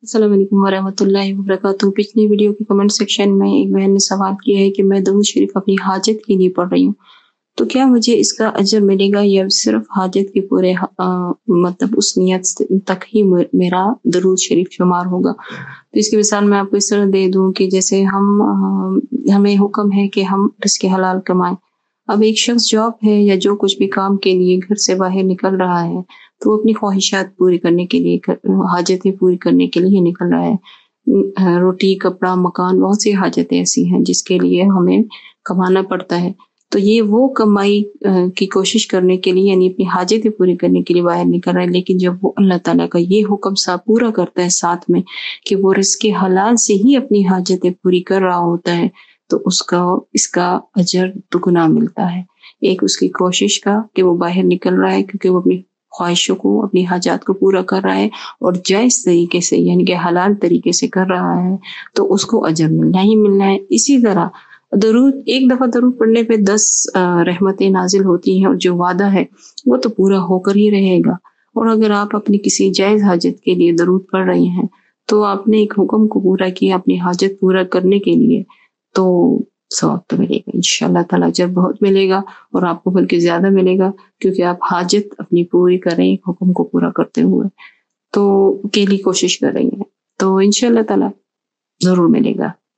अस्सलाम वालेकुम वरहमतुल्लाहि वबरकातुहू। पिछली वीडियो के कमेंट सेक्शन में एक बहन ने सवाल किया है कि मैं दरूद शरीफ अपनी हाजत के लिए पढ़ रही हूँ, तो क्या मुझे इसका अजर मिलेगा या सिर्फ हाजत के पूरे मतलब उस नियत तक ही मेरा दरूद शरीफ शुमार होगा। तो इसकी मिसाल मैं आपको इस तरह दे दूँ कि जैसे हमें हुक्म है कि हम रिज़्क़ हलाल कमाएं। अब एक शख्स जॉब है या जो कुछ भी काम के लिए घर से बाहर निकल रहा है, तो वो अपनी ख्वाहिशात पूरी करने के लिए, हाजतें पूरी करने के लिए निकल रहा है। रोटी, कपड़ा, मकान, बहुत सी हाजतें ऐसी हैं जिसके लिए हमें कमाना पड़ता है। तो ये वो कमाई की कोशिश करने के लिए, यानी अपनी हाजतें पूरी करने के लिए बाहर निकल रहा है। लेकिन जब वो अल्लाह ताला का ये हुक्म सा पूरा करता है साथ में कि वो रिज़्क़ हलाल से ही अपनी हाजतें पूरी कर रहा होता है, तो इसका अजर दुगना मिलता है। एक उसकी कोशिश का कि वो बाहर निकल रहा है क्योंकि वो अपनी ख्वाहिशों को, अपनी हाजात को पूरा कर रहा है और जायज़ तरीके से यानी कि हलाल तरीके से कर रहा है, तो उसको अजर मिलना ही मिलना है। इसी तरह दरूद, एक दफ़ा दरूद पढ़ने पे 10 रहमतें नाज़िल होती हैं और जो वादा है वो तो पूरा होकर ही रहेगा। और अगर आप अपनी किसी जायज़ हाजत के लिए दरूद पढ़ रहे हैं, तो आपने एक हुक्म को पूरा किया अपनी हाजत पूरा करने के लिए, तो सवाब तो मिलेगा इंशाअल्लाह ताला, अजर बहुत मिलेगा और आपको बल्कि ज़्यादा मिलेगा क्योंकि आप हाजत अपनी पूरी कर रहे हैं हुक्म को पूरा करते हुए, तो के लिए कोशिश कर रही हैं। तो इंशाअल्लाह ताला ज़रूर मिलेगा।